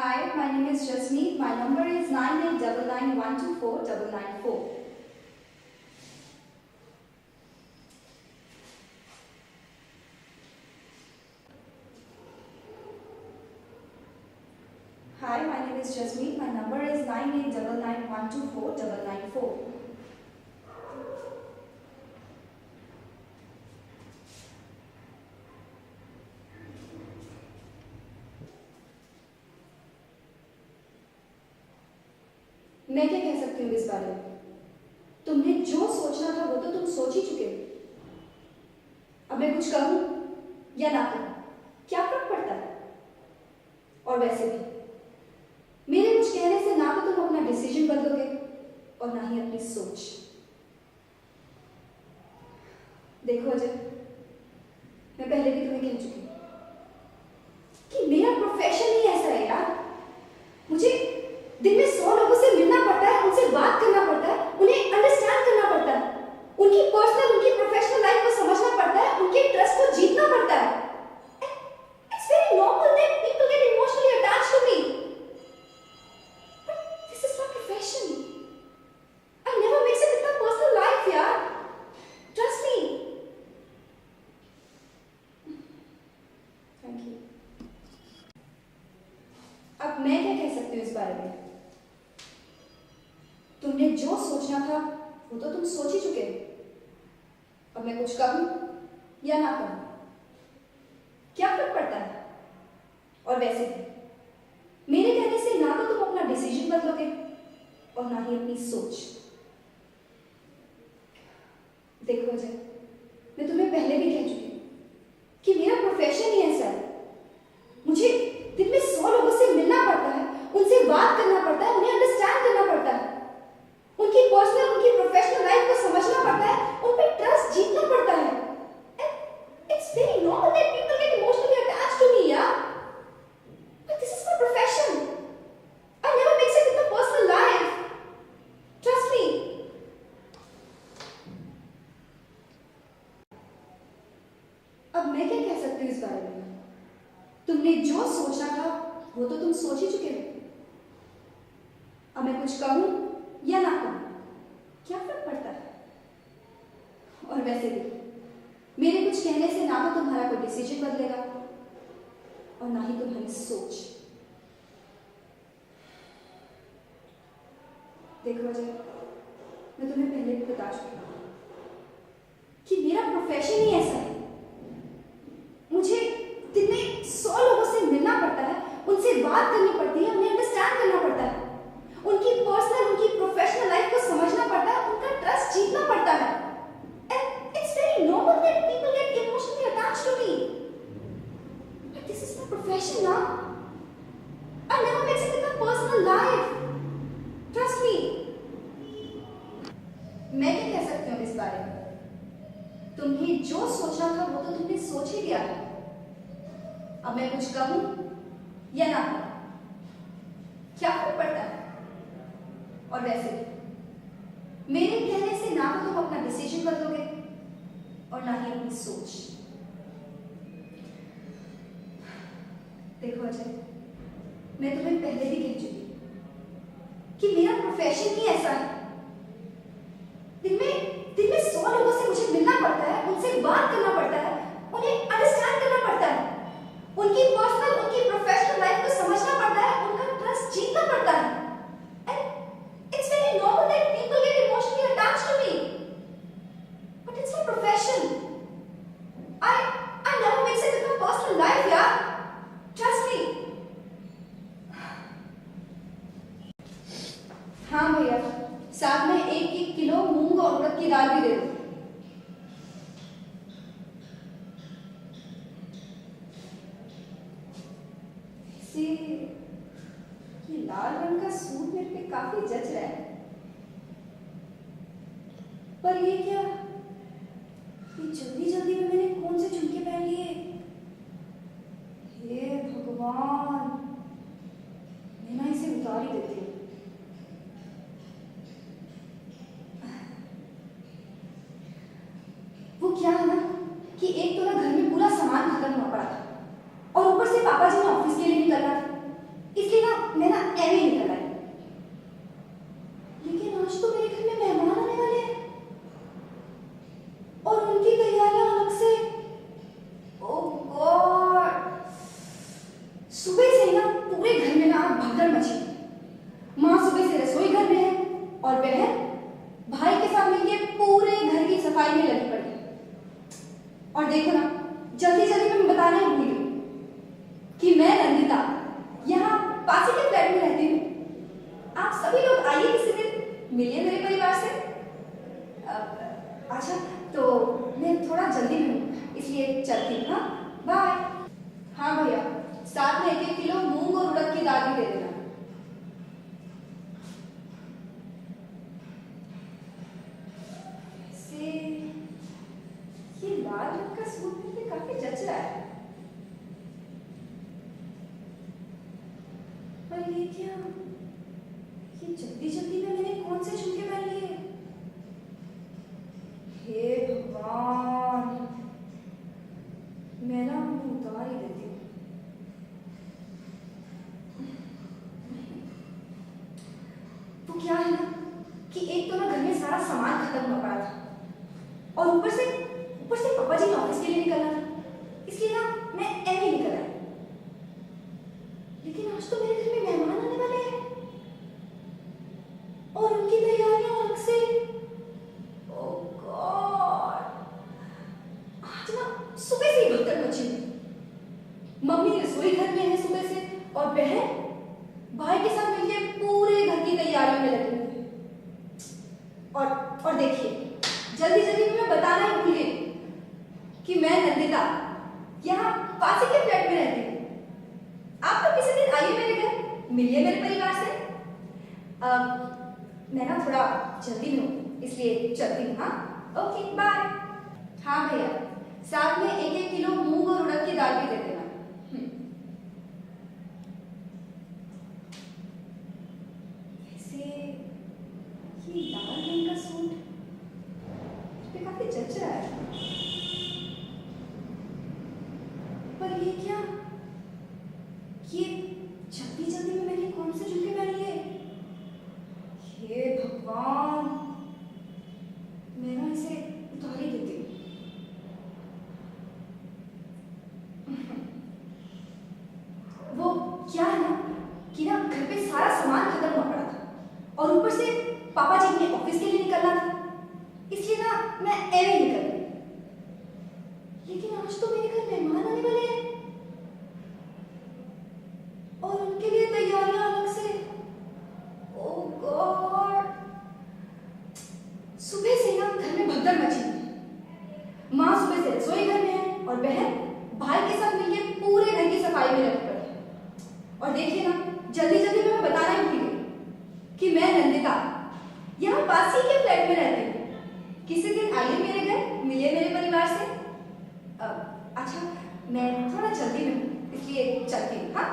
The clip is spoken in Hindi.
Hi, my name is Jasmeet. My number is 9899124994. Hi, my name is Jasmeet. My number is 9899124994. मैं क्या कह सकती हूँ इस बारे में? तुमने जो सोचना था वो तो तुम सोच ही चुके हो। अब मैं कुछ कहूँ या ना कहूँ, क्या फर्क पड़ता है? और वैसे भी मेरे कुछ कहने से ना तो तुम अपना डिसीजन बदलोगे और ना ही अपनी सोच। देखो अजय, मैं पहले भी तुम्हें कह चुकी हूँ कि मेरा प्रोफेशन ही ऐसा है यार। मुझे दिन में 100 लोगों से मिलना पड़ता है, उनसे बात करना पड़ता है, उन्हें अंडरस्टैंड करना पड़ता है, उनकी पर्सनल, उनकी प्रोफेशनल लाइफ को समझना पड़ता है, उनके ट्रस्ट को जीतना पड़ता है। It's very normal that people get emotionally attached to me. But this is my profession. I never mix it with my personal life, yaar. Trust me. Thank you. अब मैं क्या कह सकती हूँ इस बारे में? तुमने जो सोचना था वो तो तुम सोच ही चुके हो। अब मैं कुछ कहूँ या ना कहूँ, क्या फर्क पड़ता है? और वैसे भी मेरे कहने से ना तो तुम अपना डिसीजन बदलोगे और ना ही अपनी सोच। देखो अजय, मैं तुम्हें पहले भी कह चुकी हूँ कि मेरा प्रोफेशन ही ऐसा है। मुझे दिन में 100 लोगों से मिलना पड़ता है, उनसे बात करना पड़ता है, उन्हें अंडरस्टैंड करना पड़ता है, उनकी पर्सनल, उनकी प्रोफेशनल लाइफ को समझना पड़ता है, उन पे ट्रस्ट जीतना पड़ता है। It's very normal that people get emotionally attached to me, yeah. But this is my profession. I never mix it with my personal life. Trust me. अब मैं क्या कह सकती हूँ इस बारे में? तुमने जो सोचना था वो तो तुम सोच ही चुके हो। अब मैं कुछ कहूँ या ना कहूँ, क्या फर्क पड़ता है? और वैसे भी मेरे कुछ कहने से ना तो तुम्हारा कोई डिसीजन बदलेगा और ना ही तुम्हारी सोच। देखो अजय, मैं तुम्हें पहले भी बता चुकी हूँ कि मेरा प्रोफेशन ही ऐसा है। मुझे दिन में 100 लोगों से मिलना पड़ता है, उनसे बात करनी पड़ती है, उन्हें अंडरस्टैंड करना पड़ता है, उनकी पर्सनल, उनकी प्रोफेशनल लाइफ को समझना पड़ता है, उनका ट्रस्ट जीतना पड़ता है। And it's very normal that people get emotionally attached to me. But this is my profession now. I never mix it with my personal life. Trust me. मैं क्या कह सकती हूँ इस बारे में? तुम्हें जो सोचना था वो तो तुमने सोच ही लिया है। अब मैं कुछ कहूँ या ना कहूँ, क्या फर्क पड़ता है? और वैसे भी मेरे कहने से ना तो तुम अपना डिसीजन बदलोगे और ना ही अपनी सोच। देखो अजय, मैं तुम्हें पहले भी कह चुकी हूँ कि मेरा प्रोफेशन ही ऐसा है। दिन में 100 लोगों से मुझे मिलना पड़ता है, उनसे बात करना पड़ता है, उन्हें अंडरस्टैंड करना पड़ता है, उनकी पर्सनल, उनकी प्रोफेशनल लाइफ को समझना पड़ता है, उनका ट्रस्ट जीतना पड़ता है। And it's very normal that people get emotionally attached to me. But it's my profession. I never mix it with my personal life, yeah. Trust me. हाँ भैया, साथ में 1-1 किलो मूंग और उड़द की दाल भी दे दो। ये लाल रंग का सूट मेरे पे काफी जच रहा है, पर ये क्या, ये जल्दी जल्दी में मैंने कौन से झुमके पहन लिए? हे भगवान, मैं ना इसे उतार ही देती हूँ। वो क्या है ना कि एक तो ना घर में पूरा सामान खत्म हुआ पड़ा था और ऊपर से पापा जी ने ऑफिस के लिए निकलना था। इसलिए ना मैं ना एम ही निकल आई। लेकिन आज तो मेरे घर में मेहमान आने वाले हैं और उनकी तैयारियां अलग से। ओह गॉड, सुबह से ही ना पूरे घर में ना भगदड़ मची है। माँ सुबह से रसोई घर में है और बहन भाई के साथ मिलकर पूरे घर की सफाई में लगी पड़ी है। और देखो ना, जल्दी जल्दी मैं बताना ही भूल गई कि मैं नंदिता यहाँ पास ही के फ्लैट में रहती हूँ। आप सभी लोग आइए किसी दिन मिलिए मेरे परिवार से। अच्छा, तो मैं थोड़ा जल्दी में हूँ इसलिए चलती हूँ। हाँ बाय। हाँ भैया, साथ में 1-1 किलो मूंग और उड़द की दाल भी दे देना। ये लाल रंग का सूट मुझे काफी जच रहा है, पर ये क्या, ये जल्दी जल्दी में मैंने कौन से झुमके पहन लिए। हे भगवान, मैं ना उतार ही देती हूँ। तो क्या है ना कि एक तो ना घर में सारा सामान खत्म हो पड़ा था और ऊपर से पापा जी ऑफिस के लिए निकलना था, इसलिए ना मैं एम ही निकल आई। लेकिन आज तो मेरे घर में मेहमान आने वाले हैं और उनकी तैयारियां अलग से। ओह गॉड, आज ना सुबह से ही भगदड़ मची हुई। मम्मी रसोई घर में है सुबह से और बहन भाई के साथ मिलकर पूरे घर की तैयारियों में लगी हुई है। और देखिए, जल्दी जल्दी में मैं बताना ही भूल गई कि मैं नंदिता यहाँ पास ही के फ्लैट में रहती हूँ। आप लोग किसी दिन आइए मेरे घर, मिलिए मेरे परिवार से। मैं ना थोड़ा जल्दी में हूँ इसलिए चलती हूँ। हाँ ओके बाय। हाँ भैया, साथ में 1-1 किलो मूंग और उड़द की दाल भी दे देना। वैसे ये लाल रंग का सूट पे काफी जच रहा है, पर ये क्या, ये जल्दी जल्दी में मैंने कौन से झुमके पहन लिए। हे भगवान, मैं ना इसे उतार ही देती हूँ। वो क्या है ना कि ना घर पे सारा सामान खत्म हुआ पड़ा था और ऊपर से पापा जी ने ऑफिस के लिए निकलना था, इसलिए ना मैं एम ही निकल गई। लेकिन आज तो मेरे घर मेहमान आने वाले हैं और उनके लिए तैयारियां अलग से। ओह गॉड, सुबह से ना घर में भगदड़ मची है। माँ सुबह से रसोई घर में है और बहन भाई के साथ मिलकर पूरे घर की सफाई में लगी पड़ी है। और देखिए ना, जल्दी जल्दी में मैं बताना ही भूल गई कि मैं नंदिता यहाँ पास ही के फ्लैट में रहती हूँ। किसी दिन आइए मेरे घर, मिलिए मेरे परिवार से। अच्छा, मैं थोड़ा जल्दी में हूँ इसलिए चलती हूँ। हाँ